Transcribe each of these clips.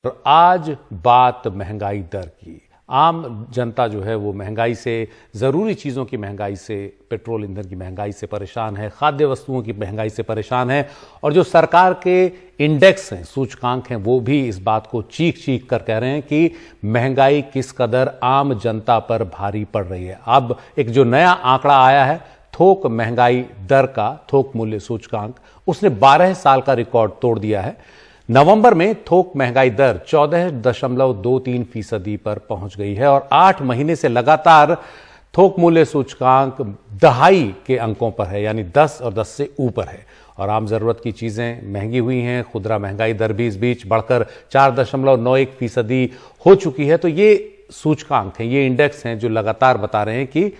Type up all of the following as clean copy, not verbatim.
और आज बात महंगाई दर की। आम जनता जो है वो महंगाई से, ज़रूरी चीज़ों की महंगाई से, पेट्रोल ईंधन की महंगाई से परेशान है, खाद्य वस्तुओं की महंगाई से परेशान है। और जो सरकार के इंडेक्स हैं, सूचकांक हैं, वो भी इस बात को चीख चीख कर कह रहे हैं कि महंगाई किस कदर आम जनता पर भारी पड़ रही है। अब एक जो नया आंकड़ा आया है थोक महंगाई दर का, थोक मूल्य सूचकांक, उसने 12 साल का रिकॉर्ड तोड़ दिया है। नवंबर में थोक महंगाई दर 14.23% पर पहुंच गई है और 8 महीने से लगातार थोक मूल्य सूचकांक दहाई के अंकों पर है, यानी 10 और 10 से ऊपर है। और आम जरूरत की चीजें महंगी हुई हैं। खुदरा महंगाई दर भी इस बीच बढ़कर 4.91% हो चुकी है। तो ये सूचकांक हैं, ये इंडेक्स हैं जो लगातार बता रहे हैं कि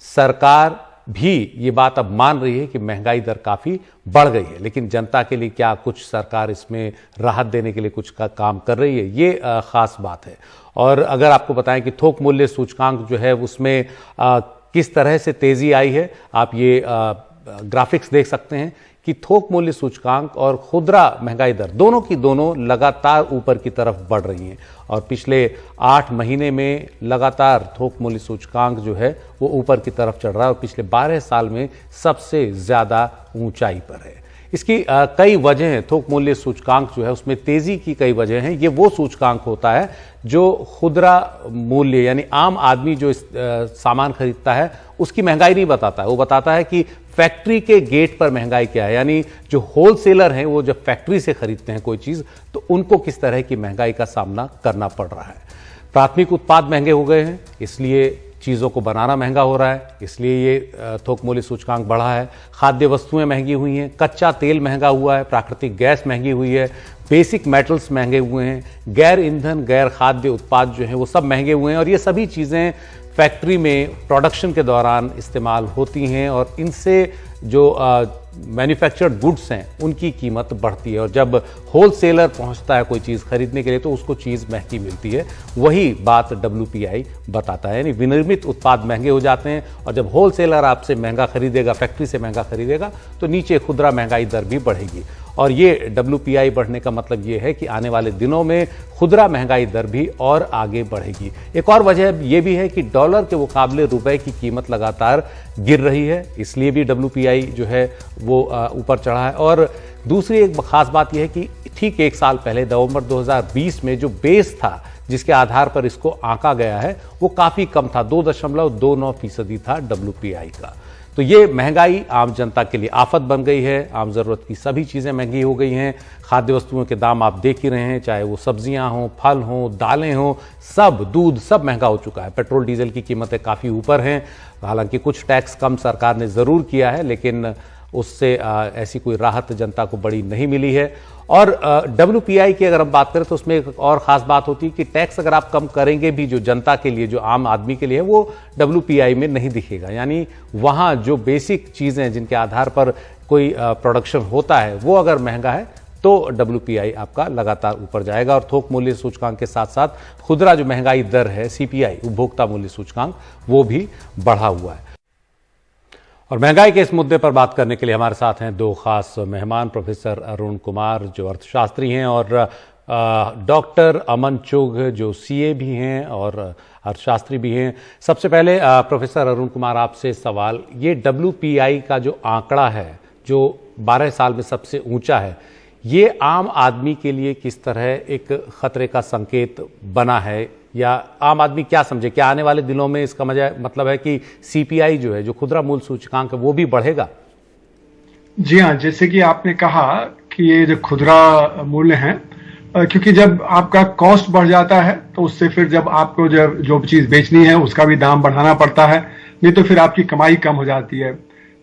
सरकार भी ये बात अब मान रही है कि महंगाई दर काफी बढ़ गई है। लेकिन जनता के लिए क्या कुछ सरकार इसमें राहत देने के लिए कुछ का काम कर रही है, ये खास बात है। और अगर आपको बताएं कि थोक मूल्य सूचकांक जो है उसमें किस तरह से तेजी आई है, आप ये ग्राफिक्स देख सकते हैं कि थोक मूल्य सूचकांक और खुदरा महंगाई दर दोनों की दोनों लगातार ऊपर की तरफ बढ़ रही हैं। और पिछले 8 महीने में लगातार थोक मूल्य सूचकांक जो है वो ऊपर की तरफ चढ़ रहा है और पिछले 12 साल में सबसे ज्यादा ऊंचाई पर है। इसकी कई वजह हैं। थोक मूल्य सूचकांक जो है उसमें तेजी की कई वजह हैं। ये वो सूचकांक होता है जो खुदरा मूल्य, यानी आम आदमी जो सामान खरीदता है उसकी महंगाई नहीं बताता है। वो बताता है कि फैक्ट्री के गेट पर महंगाई क्या है, यानी जो होलसेलर हैं वो जब फैक्ट्री से खरीदते हैं कोई चीज तो उनको किस तरह की महंगाई का सामना करना पड़ रहा है। प्राथमिक उत्पाद महंगे हो गए हैं, इसलिए चीज़ों को बनाना महंगा हो रहा है, इसलिए ये थोक मूल्य सूचकांक बढ़ा है। खाद्य वस्तुएं महंगी हुई हैं, कच्चा तेल महंगा हुआ है, प्राकृतिक गैस महंगी हुई है, बेसिक मेटल्स महंगे हुए हैं, गैर ईंधन गैर खाद्य उत्पाद जो हैं वो सब महंगे हुए हैं। और ये सभी चीज़ें फैक्ट्री में प्रोडक्शन के दौरान इस्तेमाल होती हैं और इनसे जो मैन्युफैक्चर्ड गुड्स हैं उनकी कीमत बढ़ती है। और जब होलसेलर पहुंचता है कोई चीज़ खरीदने के लिए तो उसको चीज़ महंगी मिलती है। वही बात WPI बताता है, यानी विनिर्मित उत्पाद महंगे हो जाते हैं और जब होलसेलर आपसे महंगा खरीदेगा, फैक्ट्री से महंगा खरीदेगा, तो नीचे खुदरा महंगाई दर भी बढ़ेगी। और ये WPI बढ़ने का मतलब ये है कि आने वाले दिनों में खुदरा महंगाई दर भी और आगे बढ़ेगी। एक और वजह ये भी है कि डॉलर के मुकाबले रुपए की कीमत लगातार गिर रही है, इसलिए भी WPI जो है वो ऊपर चढ़ा है। और दूसरी एक खास बात यह है कि ठीक 1 साल पहले नवंबर 2020 में जो बेस था जिसके आधार पर इसको आंका गया है वो काफी कम था, 2.29% था WPI का। तो ये महंगाई आम जनता के लिए आफत बन गई है। आम जरूरत की सभी चीजें महंगी हो गई हैं। खाद्य वस्तुओं के दाम आप देख ही रहे हैं, चाहे वो सब्जियां हों, फल हों, दालें हों, सब, दूध, सब महंगा हो चुका है। पेट्रोल डीजल की कीमतें काफी ऊपर हैं। हालांकि कुछ टैक्स कम सरकार ने जरूर किया है, लेकिन उससे ऐसी कोई राहत जनता को बड़ी नहीं मिली है। और WPI की अगर हम बात करें तो उसमें एक और ख़ास बात होती है कि टैक्स अगर आप कम करेंगे भी जो जनता के लिए, जो आम आदमी के लिए है, वो WPI में नहीं दिखेगा। यानी वहाँ जो बेसिक चीज़ें जिनके आधार पर कोई प्रोडक्शन होता है वो अगर महंगा है तो WPI आपका लगातार ऊपर जाएगा। और थोक मूल्य सूचकांक के साथ साथ खुदरा जो महंगाई दर है CPI, उपभोक्ता मूल्य सूचकांक, वो भी बढ़ा हुआ है। और महंगाई के इस मुद्दे पर बात करने के लिए हमारे साथ हैं 2 खास मेहमान, प्रोफेसर अरुण कुमार जो अर्थशास्त्री हैं और डॉक्टर अमन चुघ जो CA भी हैं और अर्थशास्त्री भी हैं। सबसे पहले प्रोफेसर अरुण कुमार, आपसे सवाल, ये WPI का जो आंकड़ा है जो 12 साल में सबसे ऊंचा है, ये आम आदमी के लिए किस तरह एक खतरे का संकेत बना है, या आम आदमी क्या समझे? क्या आने वाले दिनों में इसका मतलब है कि CPI जो है, जो खुदरा मूल्य सूचकांक है, वो भी बढ़ेगा? जी हाँ, जैसे कि आपने कहा कि ये जो खुदरा मूल्य हैं, क्योंकि जब आपका कॉस्ट बढ़ जाता है तो उससे फिर जब आपको जो चीज बेचनी है उसका भी दाम बढ़ाना पड़ता है, नहीं तो फिर आपकी कमाई कम हो जाती है।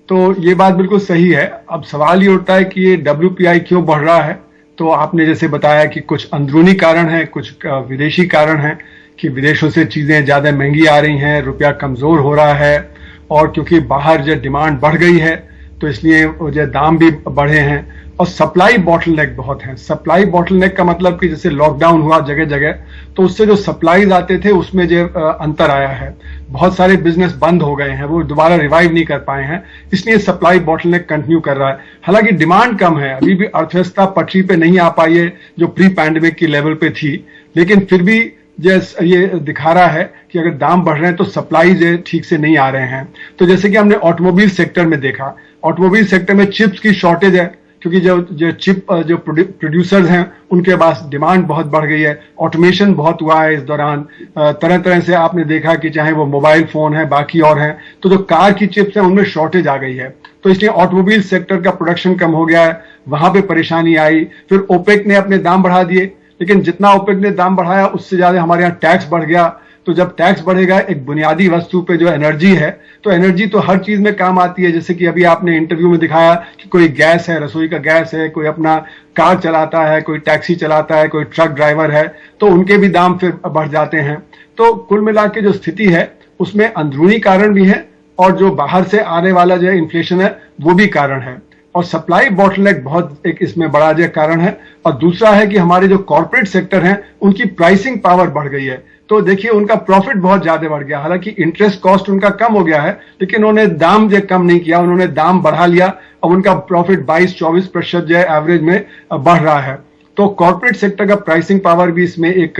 तो ये बात बिल्कुल सही है। अब सवाल ये उठता है कि ये WPI क्यों बढ़ रहा है। तो आपने जैसे बताया कि कुछ अंदरूनी कारण है, कुछ विदेशी कारण है कि विदेशों से चीजें ज्यादा महंगी आ रही हैं, रुपया कमजोर हो रहा है, और क्योंकि बाहर जो डिमांड बढ़ गई है तो इसलिए जो दाम भी बढ़े हैं। और सप्लाई बॉटलनेक बहुत है। सप्लाई बॉटलनेक का मतलब कि जैसे लॉकडाउन हुआ जगह जगह, तो उससे जो सप्लाईज आते थे उसमें जो अंतर आया है। बहुत सारे बिजनेस बंद हो गए हैं, वो दोबारा रिवाइव नहीं कर पाए हैं, इसलिए सप्लाई बॉटलनेक कंटिन्यू कर रहा है। हालांकि डिमांड कम है, अभी भी अर्थव्यवस्था पटरी पे नहीं आ पाई है जो प्री पैंडेमिक की लेवल पे थी, लेकिन फिर भी ये दिखा रहा है कि अगर दाम बढ़ रहे हैं तो सप्लाईज ठीक से नहीं आ रहे हैं। तो जैसे कि हमने ऑटोमोबाइल सेक्टर में देखा, ऑटोमोबाइल सेक्टर में चिप्स की शॉर्टेज है, क्योंकि जो चिप जो प्रोड्यूसर्स हैं उनके पास डिमांड बहुत बढ़ गई है, ऑटोमेशन बहुत हुआ है इस दौरान, तरह तरह से आपने देखा कि चाहे वो मोबाइल फोन है बाकी और हैं, तो जो कार की चिप्स हैं उनमें शॉर्टेज आ गई है, तो इसलिए ऑटोमोबाइल सेक्टर का प्रोडक्शन कम हो गया है, वहां पे परेशानी आई। फिर ओपेक ने अपने दाम बढ़ा दिए, लेकिन जितना ओपेक ने दाम बढ़ाया उससे ज्यादा हमारे यहाँ टैक्स बढ़ गया। तो जब टैक्स बढ़ेगा एक बुनियादी वस्तु पे जो एनर्जी है, तो एनर्जी तो हर चीज में काम आती है, जैसे कि अभी आपने इंटरव्यू में दिखाया कि कोई गैस है, रसोई का गैस है, कोई अपना कार चलाता है, कोई टैक्सी चलाता है, कोई ट्रक ड्राइवर है, तो उनके भी दाम फिर बढ़ जाते हैं। तो कुल मिला के जो स्थिति है उसमें अंदरूनी कारण भी है और जो बाहर से आने वाला जो इन्फ्लेशन है वो भी कारण है, और सप्लाई बॉटलनेक बहुत एक इसमें बड़ा जो कारण है। और दूसरा है कि हमारे जो कॉर्पोरेट सेक्टर हैं उनकी प्राइसिंग पावर बढ़ गई है, तो देखिए उनका प्रॉफिट बहुत ज्यादा बढ़ गया। हालांकि इंटरेस्ट कॉस्ट उनका कम हो गया है, लेकिन उन्होंने दाम जो कम नहीं किया, उन्होंने दाम बढ़ा लिया, अब उनका प्रॉफिट 22-24% जो है एवरेज में बढ़ रहा है। तो कॉर्पोरेट सेक्टर का प्राइसिंग पावर भी इसमें एक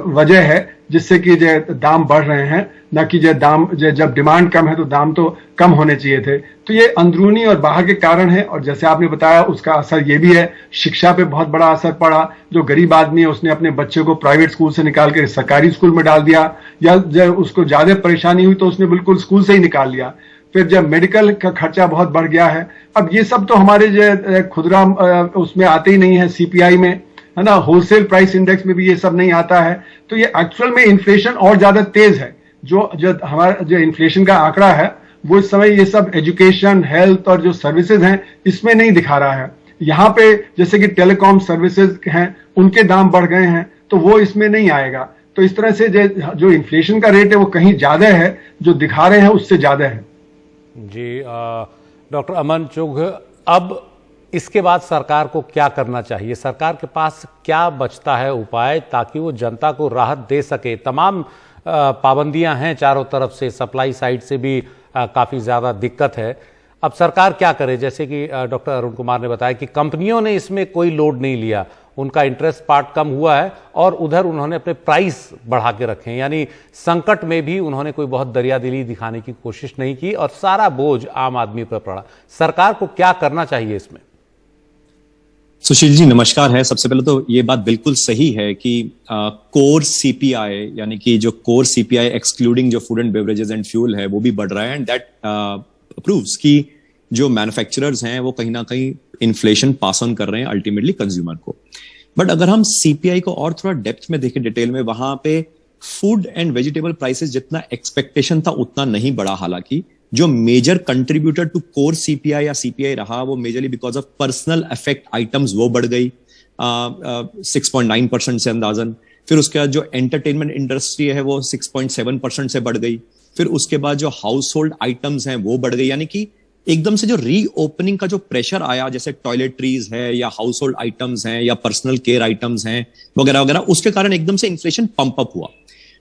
वजह है जिससे कि जो दाम बढ़ रहे हैं, न कि जो दाम जब डिमांड कम है तो दाम तो कम होने चाहिए थे। तो ये अंदरूनी और बाहर के कारण है, और जैसे आपने बताया उसका असर ये भी है, शिक्षा पे बहुत बड़ा असर पड़ा। जो गरीब आदमी है उसने अपने बच्चे को प्राइवेट स्कूल से निकाल के सरकारी स्कूल में डाल दिया, या जब उसको ज्यादा परेशानी हुई तो उसने बिल्कुल स्कूल से ही निकाल लिया। फिर जब मेडिकल का खर्चा बहुत बढ़ गया है, अब ये सब तो हमारे जो खुदरा उसमें आते ही नहीं है, सीपीआई में है ना, होलसेल प्राइस इंडेक्स में भी ये सब नहीं आता है। तो ये एक्चुअल में इन्फ्लेशन और ज्यादा तेज है। जो हमारा जो इन्फ्लेशन का आंकड़ा है वो इस समय ये सब एजुकेशन, हेल्थ और जो सर्विसेज हैं इसमें नहीं दिखा रहा है। यहाँ पे जैसे कि टेलीकॉम सर्विसेज हैं उनके दाम बढ़ गए हैं, तो वो इसमें नहीं आएगा। तो इस तरह से जो इन्फ्लेशन का रेट है वो कहीं ज्यादा है, जो दिखा रहे हैं उससे ज्यादा है। जी डॉक्टर अमन चुघ, अब इसके बाद सरकार को क्या करना चाहिए? सरकार के पास क्या बचता है उपाय ताकि वो जनता को राहत दे सके? तमाम पाबंदियां हैं चारों तरफ से, सप्लाई साइड से भी काफ़ी ज़्यादा दिक्कत है। अब सरकार क्या करे? जैसे कि डॉक्टर अरुण कुमार ने बताया कि कंपनियों ने इसमें कोई लोड नहीं लिया, उनका इंटरेस्ट पार्ट कम हुआ है और उधर उन्होंने अपने प्राइस बढ़ा के रखे हैं, यानी संकट में भी उन्होंने कोई बहुत दरियादिली दिखाने की कोशिश नहीं की और सारा बोझ आम आदमी पर पड़ा। सरकार को क्या करना चाहिए इसमें? सुशील जी नमस्कार है। सबसे पहले तो ये बात बिल्कुल सही है कि कोर सीपीआई यानी कि जो कोर सीपीआई एक्सक्लूडिंग जो food and beverages and fuel है वो भी बढ़ रहा है, एंड दैट प्रूव्स कि जो मैन्युफैक्चरर्स हैं वो कहीं ना कहीं इन्फ्लेशन पास ऑन कर रहे हैं अल्टीमेटली कंज्यूमर को। बट अगर हम सीपीआई को और थोड़ा डेप्थ में देखें, डिटेल में, वहां पे फूड एंड वेजिटेबल प्राइसेस जितना एक्सपेक्टेशन था उतना नहीं बढ़ा। हालांकि जो major contributor to core CPI या सीपीआई रहा वो majorly because of personal effect items वो बढ़ गई 6.9% से अंदाजन। फिर उसके बाद जो एंटरटेनमेंट इंडस्ट्री है वो 6.7% से बढ़ गई। फिर उसके बाद जो हाउस होल्ड आइटम्स हैं वो बढ़ गई, यानी कि एकदम से जो रीओपनिंग का जो प्रेशर आया, जैसे टॉयलेटरीज है या हाउस होल्ड आइटम्स हैं या पर्सनल केयर आइटम्स हैं वगैरह वगैरह, उसके कारण एकदम से इन्फ्लेशन पंप अप हुआ।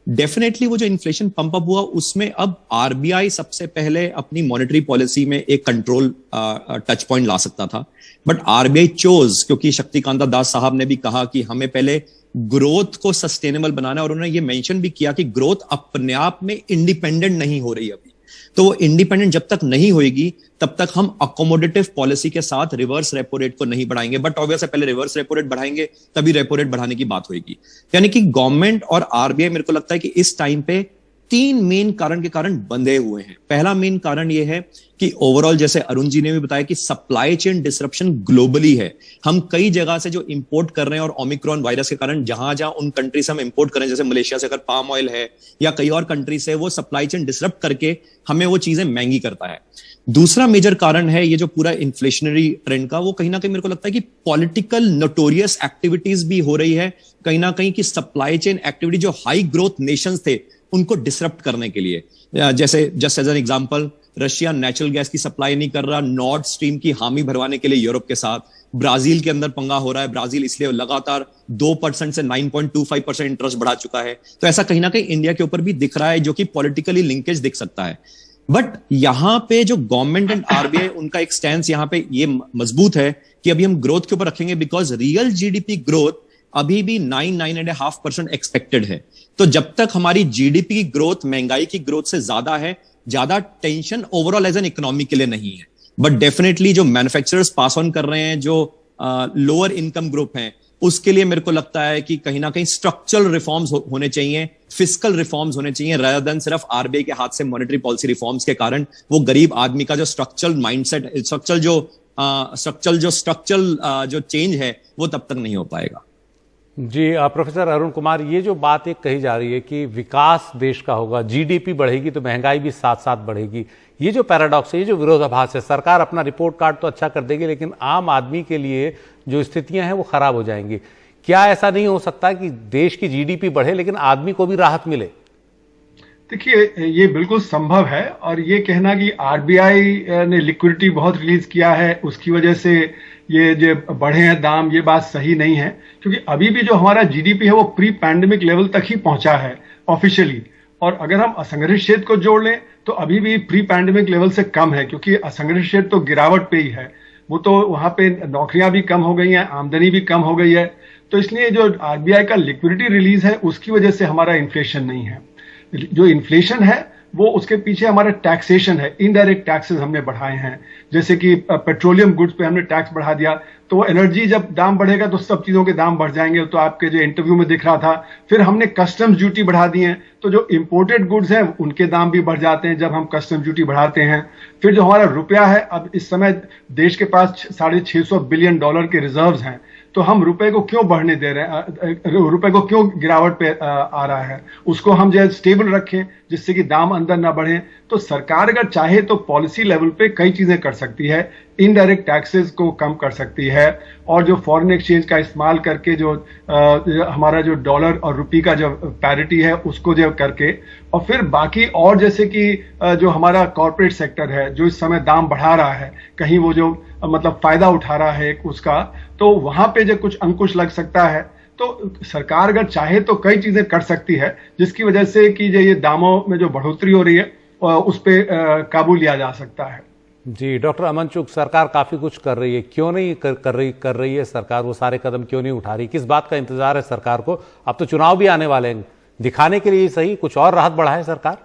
डेफिनेटली वो जो इन्फ्लेशन पंप अप हुआ उसमें अब आरबीआई सबसे पहले अपनी मॉनेटरी पॉलिसी में एक कंट्रोल टच पॉइंट ला सकता था, बट आरबीआई चोज, क्योंकि शक्तिकांता दास साहब ने भी कहा कि हमें पहले ग्रोथ को सस्टेनेबल बनाना है, और उन्होंने ये मेंशन भी किया कि ग्रोथ अपने आप में इंडिपेंडेंट नहीं हो रही अभी, तो वो इंडिपेंडेंट जब तक नहीं होगी तब तक हम अकोमोडेटिव पॉलिसी के साथ रिवर्स रेपो रेट को नहीं बढ़ाएंगे। बट ऑब्वियस है पहले रिवर्स रेपो रेट बढ़ाएंगे तभी रेपो रेट बढ़ाने की बात होगी। यानी कि गवर्नमेंट और आरबीआई मेरे को लगता है कि इस टाइम पे तीन मेन कारण के कारण बंधे हुए हैं। पहला मेन कारण यह है कि ओवरऑल, जैसे अरुण जी ने भी बताया, कि सप्लाई चेन डिसरप्शन ग्लोबली है। हम कई जगह से जो इंपोर्ट कर रहे हैं और ओमिक्रॉन वायरस के कारण जहां जहां उन कंट्री से हम इंपोर्ट कर रहे हैं, जैसे मलेशिया से अगर पाम ऑयल है या कई और कंट्री से, वो सप्लाई चेन डिसरप्ट करके हमें वो चीजें महंगी करता है। दूसरा मेजर कारण है ये जो पूरा इन्फ्लेशनरी ट्रेंड का, वो कहीं ना कहीं मेरे को लगता है कि पॉलिटिकल नोटोरियस एक्टिविटीज भी हो रही है कहीं ना कहीं, कि सप्लाई चेन एक्टिविटी जो हाई ग्रोथ नेशंस थे उनको डिसरप्ट करने के लिए। जैसे just as an example, Russia natural gas की सप्लाई नहीं कर रहा, नॉर्थ स्ट्रीम की हामी भरवाने के लिए यूरोप के साथ। ब्राजील के अंदर पंगा हो रहा है, ब्राजील इसलिए लगातार 2% से 9.25% इंटरेस्ट बढ़ा चुका है। तो ऐसा कहीं ना कहीं इंडिया के ऊपर भी दिख रहा है, जो कि पॉलिटिकली लिंकेज दिख सकता है। बट यहां पे जो गवर्नमेंट एंड आरबीआई, उनका एक स्टैंड यहां पे ये मजबूत है कि अभी हम ग्रोथ के ऊपर रखेंगे, बिकॉज रियल जीडीपी ग्रोथ अभी भी 9.5% एक्सपेक्टेड है। तो जब तक हमारी जीडीपी की ग्रोथ महंगाई की ग्रोथ से ज्यादा है, ज्यादा tension overall as an economy के लिए नहीं है। बट डेफिनेटली जो मैन्युफैक्चरर्स पास ऑन कर रहे हैं, जो लोअर इनकम ग्रुप हैं, उसके लिए मेरे को लगता है कि कहीं ना कहीं स्ट्रक्चरल रिफॉर्म्स होने चाहिए, फिस्कल रिफॉर्म्स होने चाहिए, रादर देन सिर्फ आरबीआई के हाथ से मॉनेटरी पॉलिसी रिफॉर्म्स के कारण वो गरीब आदमी का जो स्ट्रक्चरल माइंडसेट, स्ट्रक्चरल जो चेंज है वो तब तक नहीं हो पाएगा। जी प्रोफेसर अरुण कुमार, ये जो बात एक कही जा रही है कि विकास देश का होगा, जीडीपी बढ़ेगी तो महंगाई भी साथ साथ बढ़ेगी, ये जो पैराडॉक्स है, ये जो विरोधाभास है, सरकार अपना रिपोर्ट कार्ड तो अच्छा कर देगी लेकिन आम आदमी के लिए जो स्थितियां हैं वो खराब हो जाएंगी। क्या ऐसा नहीं हो सकता कि देश की जीडीपी बढ़े लेकिन आदमी को भी राहत मिले? देखिए, ये बिल्कुल संभव है, और ये कहना कि आरबीआई ने लिक्विडिटी बहुत रिलीज किया है, उसकी वजह से ये जो बढ़े हैं दाम, ये बात सही नहीं है। क्योंकि अभी भी जो हमारा जीडीपी है वो प्री पैंडेमिक लेवल तक ही पहुंचा है ऑफिशियली, और अगर हम असंगठित क्षेत्र को जोड़ लें तो अभी भी प्री पैंडेमिक लेवल से कम है, क्योंकि असंगठित क्षेत्र तो गिरावट पे ही है। वो तो वहां पे नौकरियां भी कम हो गई हैं, आमदनी भी कम हो गई है। तो इसलिए जो आरबीआई का लिक्विडिटी रिलीज है उसकी वजह से हमारा इन्फ्लेशन नहीं है। जो इन्फ्लेशन है वो उसके पीछे हमारा टैक्सेशन है, इनडायरेक्ट टैक्सेस हमने बढ़ाए हैं। जैसे कि पेट्रोलियम गुड्स पे हमने टैक्स बढ़ा दिया, तो एनर्जी जब दाम बढ़ेगा तो सब चीजों के दाम बढ़ जाएंगे, तो आपके जो इंटरव्यू में दिख रहा था। फिर हमने कस्टम्स ड्यूटी बढ़ा दी है, तो जो इंपोर्टेड गुड्स हैं उनके दाम भी बढ़ जाते हैं जब हम कस्टम्स ड्यूटी बढ़ाते हैं। फिर जो हमारा रुपया है, अब इस समय देश के पास $650 बिलियन के रिजर्व्स हैं, तो हम रुपए को क्यों बढ़ने दे रहे हैं, रुपए को क्यों गिरावट पे आ रहा है, उसको हम जो है स्टेबल रखें जिससे कि दाम अंदर ना बढ़े। तो सरकार अगर चाहे तो पॉलिसी लेवल पे कई चीजें कर सकती है, इनडायरेक्ट टैक्सेस को कम कर सकती है, और जो फॉरेन एक्सचेंज का इस्तेमाल करके जो हमारा जो डॉलर और रुपये का जो पैरिटी है उसको जो करके, और फिर बाकी और जैसे कि जो हमारा कॉर्पोरेट सेक्टर है जो इस समय दाम बढ़ा रहा है, कहीं वो जो मतलब फायदा उठा रहा है उसका, तो वहां पे जो कुछ अंकुश लग सकता है। तो सरकार अगर चाहे तो कई चीजें कर सकती है जिसकी वजह से कि जो ये दामों में जो बढ़ोतरी हो रही है उस पर काबू लिया जा सकता है। जी डॉक्टर अमन चुग, सरकार काफी कुछ कर रही है, क्यों नहीं कर रही है सरकार, वो सारे कदम क्यों नहीं उठा रही? किस बात का इंतजार है सरकार को? अब तो चुनाव भी आने वाले हैं, दिखाने के लिए सही कुछ और राहत बढ़ाए सरकार।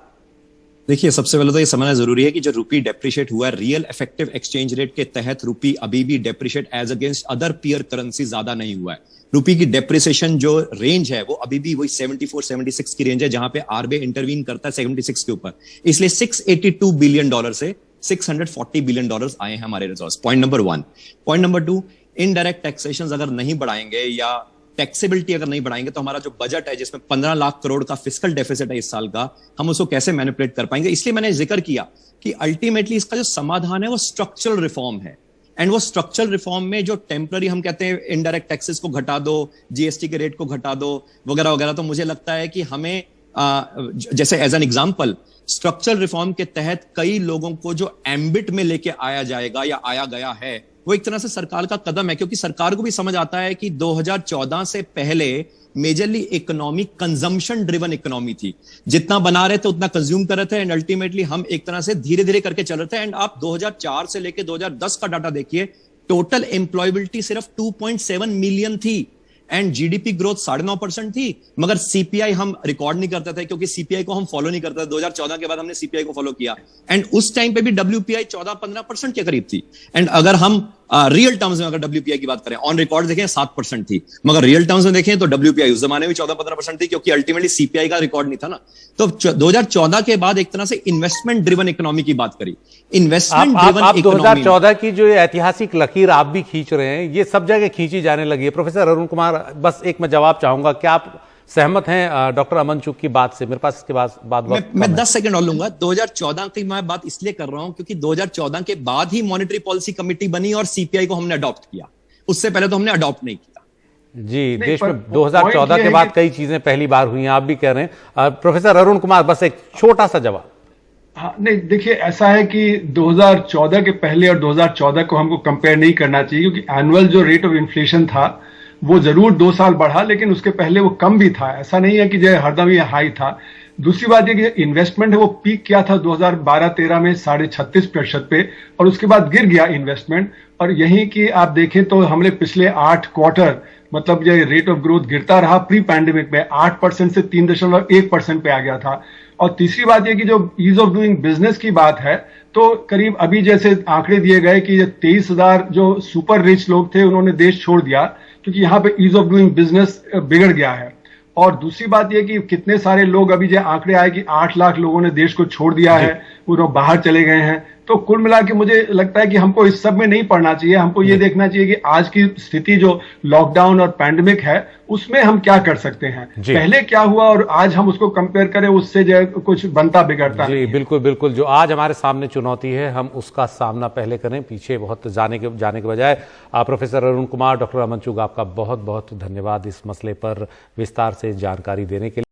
देखिए, सबसे पहले तो ये समझना जरूरी है कि जो रुपी डेप्रिशिएट हुआ है, रियल इफेक्टिव एक्सचेंज रेट के तहत रुपी अभी भी depreciate as against other peer currency ज्यादा नहीं हुआ है। रुपी की डेप्रिसिएशन जो रेंज है वो अभी भी वही 74-76 की रेंज है, जहां पे आरबीआई इंटरवीन करता है 76 के ऊपर। इसलिए $682 बिलियन से $640 बिलियन आए हैं हमारे reserves. Point number 1। Point number 2, indirect taxation अगर नहीं बढ़ाएंगे या टैक्सेबिलिटी अगर नहीं बढ़ाएंगे तो हमारा जो बजट है जिसमें 15 लाख करोड़ का फिस्कल डेफिसिट है इस साल का, हम उसको कैसे मैनिपुलेट कर पाएंगे? इसलिए मैंने जिक्र किया कि अल्टीमेटली इसका जो समाधान है वो स्ट्रक्चरल रिफॉर्म है। एंड वो स्ट्रक्चरल रिफॉर्म में जो टेम्पररी हम कहते हैं इनडायरेक्ट टैक्सेस को घटा दो, जीएसटी के रेट को घटा दो वगैरह वगैरह, तो मुझे लगता है कि हमें जैसे as an example structural reform के तहत कई लोगों को जो एम्बिट में लेके आया जाएगा या आया गया है, वो एक तरह से सरकार का कदम है, क्योंकि सरकार को भी समझ आता है कि 2014 से पहले majorly economy consumption driven economy थी। जितना बना रहे थे उतना कंज्यूम कर रहे थे, एंड अल्टीमेटली हम एक तरह से धीरे धीरे करके चल रहे थे। एंड आप 2004 से लेके 2010 का डाटा देखिए, टोटल एम्प्लॉयबिलिटी सिर्फ 2.7 मिलियन थी एंड जीडीपी ग्रोथ 9.5% थी, मगर सीपीआई हम रिकॉर्ड नहीं करते थे क्योंकि सीपीआई को हम फॉलो नहीं करते थे। 2014 के बाद हमने सीपीआई को फॉलो किया एंड उस टाइम पे भी डब्ल्यूपीआई 14-15% के करीब थी। एंड अगर हम रियल टर्म्स में अगर डब्ल्यूपीआई की बात करें, ऑन रिकॉर्ड देखें 7% थी, मगर रियल टर्म्स में देखें तो डब्ल्यूपीआई उस जमाने में 14-15% थी, क्योंकि अल्टीमेटली सीपीआई का रिकॉर्ड नहीं था ना। तो 2014 के बाद एक तरह से इन्वेस्टमेंट ड्रिवन इकोनॉमी की बात करी, इन्वेस्टमेंट ड्रिवन इकोनॉमी। 2014 की जो ऐतिहासिक लकीर आप भी खींच रहे हैं, ये सब जगह खींची जाने लगी है। प्रोफेसर अरुण कुमार, बस एक मैं जवाब चाहूंगा, क्या आप सहमत हैं डॉक्टर अमन चुग की बात से? मेरे पास इसके बाद मैं 10 सेकंड और लूंगा। 2014 की मैं बात इसलिए कर रहा हूं क्योंकि 2014 के बाद ही मॉनेटरी पॉलिसी कमेटी बनी और सीपीआई को हमने अडॉप्ट किया, उससे पहले तो हमने अडॉप्ट नहीं किया। जी, देश में 2014 के बाद कई चीजें पहली बार हुई हैं, आप भी कह रहे हैं। प्रोफेसर अरुण कुमार, बस एक छोटा सा जवाब। हाँ, नहीं, देखिए ऐसा है कि 2014 के पहले और 2014 को हमको कंपेयर नहीं करना चाहिए, क्योंकि एनुअल जो रेट ऑफ इन्फ्लेशन था वो जरूर 2 साल बढ़ा, लेकिन उसके पहले वो कम भी था। ऐसा नहीं है कि जो हरदम ये हाई था। दूसरी बात ये कि इन्वेस्टमेंट है वो पीक किया था 2012-13 में 36.5% पे, और उसके बाद गिर गया इन्वेस्टमेंट। और यही कि आप देखें तो हमने पिछले 8 क्वार्टर, मतलब ये रेट ऑफ ग्रोथ गिरता रहा। प्री पैंडेमिक में 8% से 3.1% पे आ गया था। और तीसरी बात यह कि जो ईज ऑफ डूइंग बिजनेस की बात है, तो करीब अभी जैसे आंकड़े दिए गए कि 23,000 जो सुपर रिच लोग थे उन्होंने देश छोड़ दिया, क्योंकि यहाँ पे ईज ऑफ डूइंग बिजनेस बिगड़ गया है। और दूसरी बात यह कि कितने सारे लोग, अभी जो आंकड़े आए कि 8 लाख लोगों ने देश को छोड़ दिया है, वो बाहर चले गए हैं। तो कुल मिला के मुझे लगता है कि हमको इस सब में नहीं पड़ना चाहिए। हमको ये देखना चाहिए कि आज की स्थिति जो लॉकडाउन और पैंडेमिक है उसमें हम क्या कर सकते हैं, पहले क्या हुआ और आज हम उसको कंपेयर करें, उससे जो कुछ बनता बिगड़ता जी बिल्कुल बिल्कुल। जो आज हमारे सामने चुनौती है हम उसका सामना पहले करें, पीछे बहुत जाने के बजाय। प्रोफेसर अरुण कुमार, डॉक्टर अमन चुग, आपका बहुत बहुत धन्यवाद इस मसले पर विस्तार से जानकारी देने के लिए।